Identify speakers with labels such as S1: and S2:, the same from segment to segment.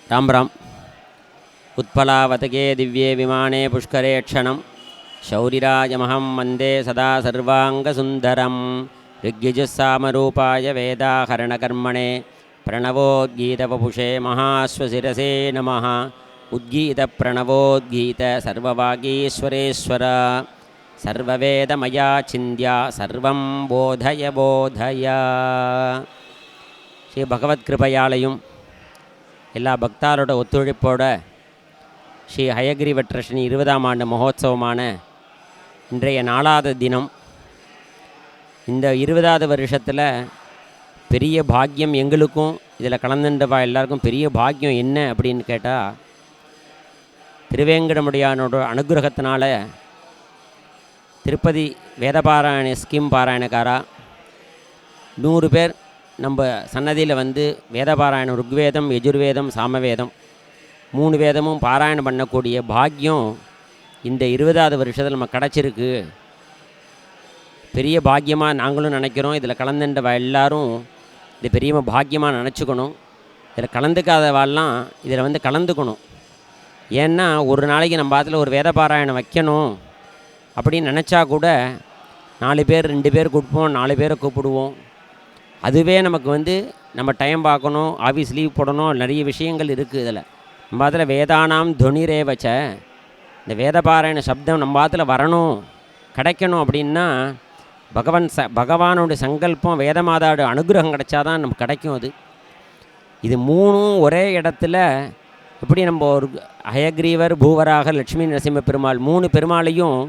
S1: राम राम। उत्पलावतके दिव्ये विमाने पुष्करे क्षणं शौरिराजमहं वन्दे सदा सर्वाङ्गसुन्दरं ऋग्यजुस्सामरूपाय वेदाहरणकर्मणे प्रणवोद्गीतवपुषे महाश्वशिरसे नमः। उद्गीतप्रणवोद्गीत सर्ववागीश्वरेश्वर सर्ववेदमया चिन्त्या सर्वं बोधय बोधय। ஸ்ரீ பகவத் கிருபையாலையும் எல்லா பக்தாரோட ஒத்துழைப்போட ஸ்ரீ ஹயக்ரீவ ட்ரஸ்டின் 20ஆம் ஆண்டு மகோத்சவமான இன்றைய 4வது தினம். இந்த 20வது வருஷத்தில் பெரிய பாக்கியம் எங்களுக்கும் இதில் கலந்துன்றவா எல்லாருக்கும் பெரிய பாக்கியம் என்ன அப்படின்னு கேட்டால், திருவேங்கடமுடியானோட அனுகிரகத்தினால திருப்பதி வேதபாராயண ஸ்கீம் பாராயணக்காரா 100 பேர் நம்ம சன்னதியில் வந்து வேதபாராயணம், ருக்வேதம், யஜுர்வேதம், சாமவேதம் 3 வேதமும் பாராயணம் பண்ணக்கூடிய பாக்கியம் இந்த 20வது வருஷத்தில் நம்ம கிடச்சிருக்கு. பெரிய பாக்கியமாக நாங்களும் நினைக்கிறோம். இதில் கலந்துன்றவ எல்லாரும் இது பெரிய பாக்கியமாக நினச்சிக்கணும். இதில் கலந்துக்காதவாலாம் இதில் வந்து கலந்துக்கணும். ஏன்னா ஒரு நாளைக்கு நம்ம பாத்தில் ஒரு வேத பாராயணம் வைக்கணும் அப்படின்னு நினச்சா கூட 4 பேர் 2 பேர் கூப்பிடுவோம், 4 பேரை கூப்பிடுவோம். அதுவே நமக்கு வந்து நம்ம டைம் பார்க்கணும், ஆஃபீஸ் லீவ் போடணும், நிறைய விஷயங்கள் இருக்குது. இதில் நம்ம பாத்தில் வேதானாம் துவனிரே வச்ச இந்த வேதபாராயண சப்தம் நம்ம பாத்தில் வரணும், கிடைக்கணும் அப்படின்னா பகவானோட சங்கல்பம், வேதமாதாவோட அனுகிரகம் கிடைச்சாதான் நமக்கு கிடைக்கும். இது 3ம் ஒரே இடத்துல எப்படி நம்ம ஒரு ஹயக்ரீவர், பூவராக, லட்சுமி நரசிம்ம பெருமாள் 3 பெருமாளையும்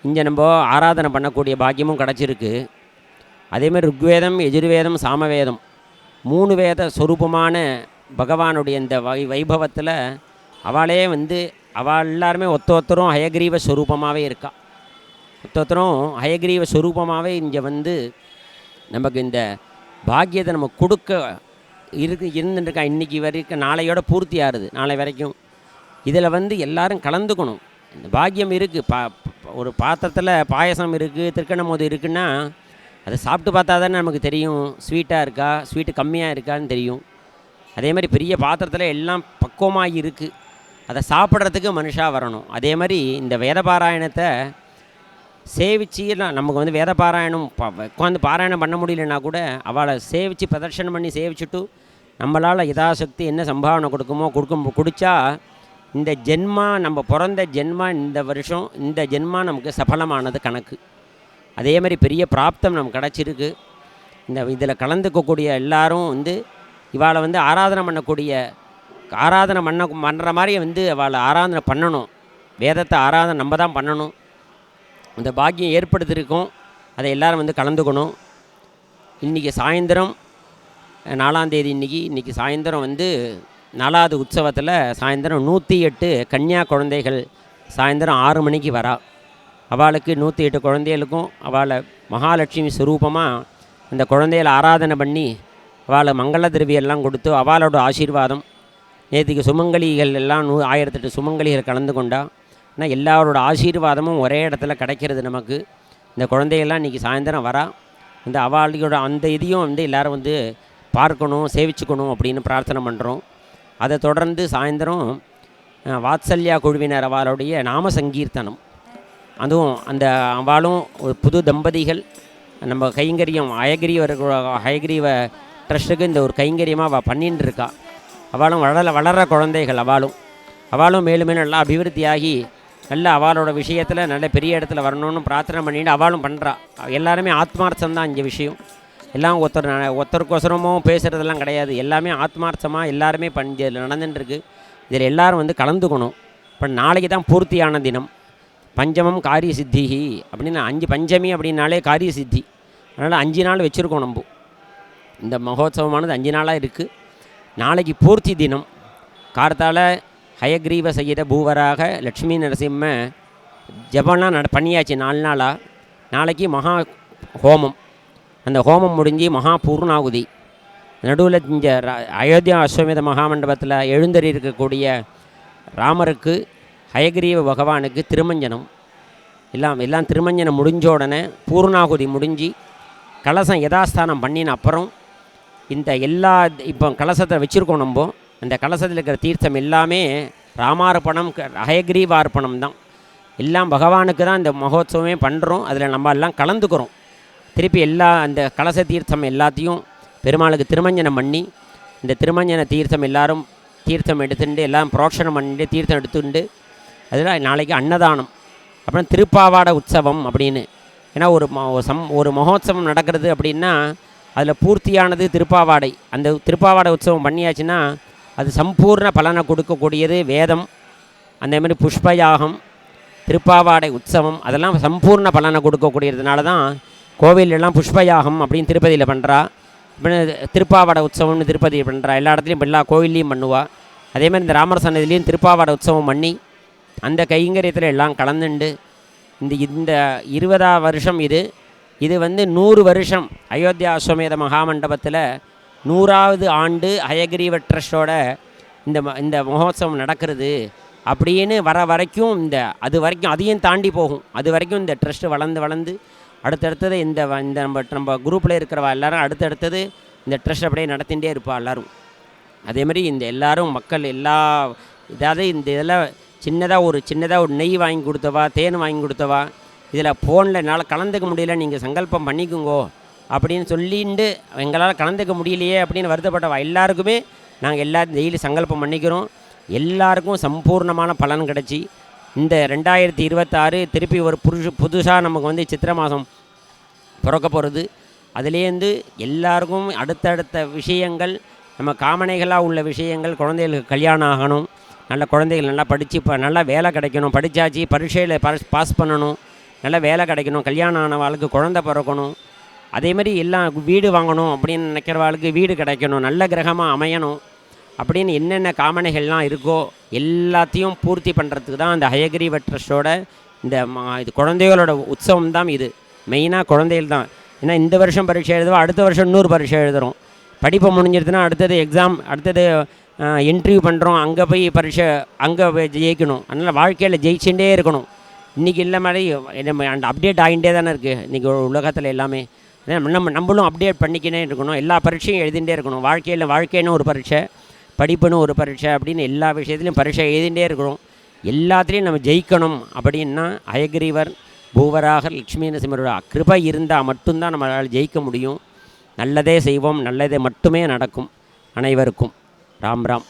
S1: இங்கே நம்ம ஆராதனை பண்ணக்கூடிய பாக்கியமும் கிடச்சிருக்கு. அதேமாதிரி ருக்வேதம், யஜுர்வேதம், சாமவேதம் 3 வேத ஸ்வரூபமான பகவானுடைய இந்த வைபவத்தில் அவளே வந்து அவள் எல்லாருமே ஒத்தொத்தரும் ஹயக்ரீவ ஸ்வரூபமாகவே இருக்கா. ஒத்தொத்தரும் ஹயக்ரீவ ஸ்வரூபமாகவே இங்கே வந்து நமக்கு இந்த பாக்கியத்தை நம்ம கொடுக்க இருந்துருக்கா. இன்றைக்கி வரைக்கும் நாளையோட பூர்த்தி ஆகுது, நாளை வரைக்கும். இதில் வந்து எல்லோரும் கலந்துக்கணும். இந்த பாக்கியம் இருக்குது. ஒரு பாத்திரத்தில் பாயசம் இருக்குது, திருக்கணமோது இருக்குன்னா அதை சாப்பிட்டு பார்த்தா தானே நமக்கு தெரியும் ஸ்வீட்டாக இருக்கா, ஸ்வீட்டு கம்மியாக இருக்கான்னு தெரியும். அதே மாதிரி பெரிய பாத்திரத்தில் எல்லாம் பக்குவமாக இருக்குது, அதை சாப்பிட்றதுக்கு மனுஷாக வரணும். அதே மாதிரி இந்த வேதபாராயணத்தை சேவிச்சு நமக்கு வந்து வேதபாராயணம் உட்காந்து பாராயணம் பண்ண முடியலன்னா கூட அவளை சேவித்து பிரதர்ஷனம் பண்ணி சேவிச்சுட்டு நம்மளால் யதாசக்தி என்ன சம்பாவனை கொடுக்குமோ குடித்தா இந்த ஜென்மா, நம்ம பிறந்த ஜென்மா, இந்த வருஷம் இந்த ஜென்மா நமக்கு சஃலமானது கணக்கு. அதே மாதிரி பெரிய பிராப்தம் நமக்கு கிடச்சிருக்கு. இதில் கலந்துக்கக்கூடிய எல்லாரும் வந்து இவாளை வந்து ஆராதனை பண்ணுற மாதிரி வந்து அவளை ஆராதனை பண்ணணும். வேதத்தை ஆராதனை நம்ம தான் பண்ணணும். இந்த பாக்கியம் ஏற்படுத்தியிருக்கோம், அதை எல்லோரும் வந்து கலந்துக்கணும். இன்றைக்கி சாயந்தரம் 4ஆம் தேதி இன்றைக்கி சாயந்தரம் வந்து 4வது உற்சவத்தில் சாயந்தரம் 108 கன்னியா குழந்தைகள் சாயந்தரம் 6 மணிக்கு வரா. அவளுக்கு 108 குழந்தைகளுக்கும் அவளை மகாலட்சுமி ஸ்வரூபமாக அந்த குழந்தைகளை ஆராதனை பண்ணி அவளை மங்கள திரவியெல்லாம் கொடுத்து அவளோட ஆசீர்வாதம். நேற்றுக்கு சுமங்கலிகள் எல்லாம் 1008 சுமங்கலிகள் கலந்து கொண்டா. ஆனால் எல்லாரோட ஆசீர்வாதமும் ஒரே இடத்துல கிடைக்கிறது நமக்கு. இந்த குழந்தைகள்லாம் இன்றைக்கி சாயந்தரம் வரா. இந்த அவளோட அந்த இதையும் வந்து எல்லோரும் வந்து பார்க்கணும், சேவிச்சுக்கணும் அப்படின்னு பிரார்த்தனை பண்ணுறோம். அதை தொடர்ந்து சாயந்தரம் வாத்சல்யா குழுவினர் அவளுடைய நாம சங்கீர்த்தனம், அதுவும் அந்த அவளும் ஒரு புது தம்பதிகள் நம்ம கைங்கரியம் ஹயக்ரீவ ட்ரஸ்ட்டுக்கு இந்த ஒரு கைங்கரியமாக அவள் பண்ணின்னு இருக்கா. அவளும் வளர்கிற குழந்தைகள். அவளும் மேலும் மேலும் நல்லா அபிவிருத்தியாகி நல்ல அவளோட விஷயத்தில் நல்ல பெரிய இடத்துல வரணும்னு பிரார்த்தனை பண்ணிட்டு அவளும் பண்ணுறா. எல்லாருமே ஆத்மார்த்தம்தான் இங்கே விஷயம். எல்லாம் ஒருத்தருக்கோசரமும் பேசுகிறதெல்லாம் கிடையாது. எல்லாமே ஆத்மார்த்தமாக எல்லாருமே இதில் நடந்துட்டுருக்கு. இதில் எல்லோரும் வந்து கலந்துக்கணும். இப்போ நாளைக்கு தான் பூர்த்தியான தினம். பஞ்சமம் காரிய சித்திஹி அப்படின்னு 5 பஞ்சமி அப்படின்னாலே காரிய சித்தி. அதனால் 5 நாள் வச்சுருக்கோம் நம்ம. இந்த மகோத்சவமானது 5 நாளாக இருக்குது. நாளைக்கு பூர்த்தி தினம். கார்த்தால ஹயக்ரீவ சகித பூவராக லட்சுமி நரசிம்ம ஜபம்லாம் பண்ணியாச்சு 4 நாளாக. நாளைக்கு மகா ஹோமம். அந்த ஹோமம் முடிஞ்சு மகா பூர்ணாகுதி. நடுவில் இங்கே அயோத்தியா அஸ்வமேத மகாமண்டபத்தில் எழுந்தறி இருக்கக்கூடிய ராமருக்கு, ஹயக்ரீவ பகவானுக்கு திருமஞ்சனம் எல்லாம் திருமஞ்சனம் முடிஞ்ச உடனே பூர்ணாகுதி முடிஞ்சு கலசம் யதாஸ்தானம் பண்ணின அப்புறம் இந்த எல்லா இப்போ கலசத்தை வச்சுருக்கோம் நம்ம. அந்த கலசத்தில் இருக்கிற தீர்த்தம் எல்லாமே ராமார்ப்பணம் ஹயக்ரீவார்ப்பணம் தான். எல்லாம் பகவானுக்கு தான் இந்த மகோத்சவமே பண்ணுறோம். அதில் நம்ம எல்லாம் கலந்துக்கிறோம். திருப்பி எல்லா அந்த கலச தீர்த்தம் எல்லாத்தையும் பெருமாளுக்கு திருமஞ்சனம் பண்ணி, இந்த திருமஞ்சன தீர்த்தம் எல்லோரும் தீர்த்தம் எடுத்துட்டு எல்லாம் புரோக்ஷனம் பண்ணிட்டு தீர்த்தம் எடுத்துட்டு அதில் நாளைக்கு அன்னதானம், அப்புறம் திருப்பாவாடை உற்சவம் அப்படின்னு. ஏன்னா ஒரு மகோத்சவம் நடக்கிறது அப்படின்னா அதில் பூர்த்தியானது திருப்பாவாடை. அந்த திருப்பாவாடை உற்சவம் பண்ணியாச்சுன்னா அது சம்பூர்ண பலனை கொடுக்கக்கூடியது வேதம். அந்த மாதிரி புஷ்பயாகம், திருப்பாவாடை உற்சவம் அதெல்லாம் சம்பூர்ண பலனை கொடுக்கக்கூடியதுனால தான் கோவிலெல்லாம் புஷ்பயாகம் அப்படின்னு திருப்பதியில் பண்ணுறா. இப்போ திருப்பாவாடை உற்சவம்னு திருப்பதி பண்ணுறா. எல்லா இடத்துலையும் எல்லா கோவில்லையும் பண்ணுவாள். அதேமாதிரி இந்த ராமர் சன்னதிலையும் திருப்பாவாடை உற்சவம் பண்ணி அந்த கைங்கரியத்தில் எல்லாம் கலந்துண்டு இந்த 20ஆம் வருஷம் இது வந்து 100 வருஷம் அயோத்தியா அஸ்வமேத மகாமண்டபத்தில் 100ஆவது ஆண்டு ஹயக்ரீவ ட்ரஸ்டோட இந்த மகோத்சவம் நடக்கிறது அப்படின்னு வரைக்கும் அது வரைக்கும் அதையும் தாண்டி போகும். அது வரைக்கும் இந்த ட்ரஸ்ட்டு வளர்ந்து அடுத்தடுத்தது இந்த நம்ம குரூப்பில் இருக்கிறவா எல்லோரும் அடுத்தடுத்தது இந்த ட்ரஸ்ட் அப்படியே நடத்திகிட்டே இருப்பா எல்லோரும். அதேமாதிரி இந்த எல்லோரும் மக்கள் இதாவது இந்த இதெல்லாம் சின்னதாக ஒரு நெய் வாங்கி கொடுத்தவா, தேன் வாங்கி கொடுத்தவா, இதில் ஃபோனில் என்னால் கலந்துக்க முடியல, நீங்கள் சங்கல்பம் பண்ணிக்குங்கோ அப்படின்னு சொல்லிட்டு எங்களால் கலந்துக்க முடியலையே அப்படின்னு வருத்தப்பட்டவா எல்லாருக்குமே நாங்கள் எல்லோரும் டெய்லி சங்கல்பம் பண்ணிக்கிறோம். எல்லாருக்கும் சம்பூர்ணமான பலன் கிடச்சி இந்த 2026 திருப்பி ஒரு புதுசாக நமக்கு வந்து சித்திரை மாதம் பிறக்க போகிறது. அதுலேருந்து எல்லாருக்கும் அடுத்தடுத்த விஷயங்கள், நம்ம காமனைகளாக உள்ள விஷயங்கள், குழந்தைகளுக்கு கல்யாணம் ஆகணும், நல்ல குழந்தைகள் நல்லா படித்து நல்லா வேலை கிடைக்கணும், படித்தாச்சு பரீட்சையில் பாஸ் பண்ணணும், நல்ல வேலை கிடைக்கணும், கல்யாணம் ஆனவாளுக்கு குழந்தை பிறக்கணும், அதேமாதிரி எல்லாம் வீடு வாங்கணும் அப்படின்னு நினைக்கிறவாளுக்கு வீடு கிடைக்கணும், நல்ல கிரகமாக அமையணும் அப்படின்னு என்னென்ன காமனைகள்லாம் இருக்கோ எல்லாத்தையும் பூர்த்தி பண்ணுறதுக்கு தான் அந்த ஹயக்ரீவ ட்ரஸ்டோட இது குழந்தைகளோட உற்சவம் தான். இது மெயினாக குழந்தைகள் தான். ஏன்னா இந்த வருஷம் பரீட்சை எழுதுவோம், அடுத்த வருஷம் இன்னொரு பரீட்சை எழுதுகிறோம், படிப்பை முடிஞ்சிருதுன்னா அடுத்தது எக்ஸாம், அடுத்தது இன்டர்வியூ பண்ணுறோம், அங்கே போய் பரீட்சை அங்கே ஜெயிக்கணும். அதனால் வாழ்க்கையில் ஜெயிச்சுட்டே இருக்கணும். இன்றைக்கி இல்லை மாதிரி நம்ம அந்த அப்டேட் ஆகிட்டே தானே இருக்குது இன்றைக்கி உலகத்தில் எல்லாமே. நம்மளும் அப்டேட் பண்ணிக்கினே இருக்கணும், எல்லா பரீட்சையும் எழுதிகிட்டே இருக்கணும். வாழ்க்கைன்னு ஒரு பரீட்சை, படிப்புன்னு ஒரு பரீட்சை அப்படின்னு எல்லா விஷயத்துலையும் பரீட்சை எழுதிகிட்டே இருக்கிறோம். எல்லாத்துலேயும் நம்ம ஜெயிக்கணும் அப்படின்னா ஹயக்ரீவர் பூவராக லக்ஷ்மி நரசிம்மரோட கிருபை இருந்தால் மட்டும்தான் நம்மளால் ஜெயிக்க முடியும். நல்லதே செய்வோம், நல்லதே மட்டுமே நடக்கும். அனைவருக்கும் ராம் ராம்.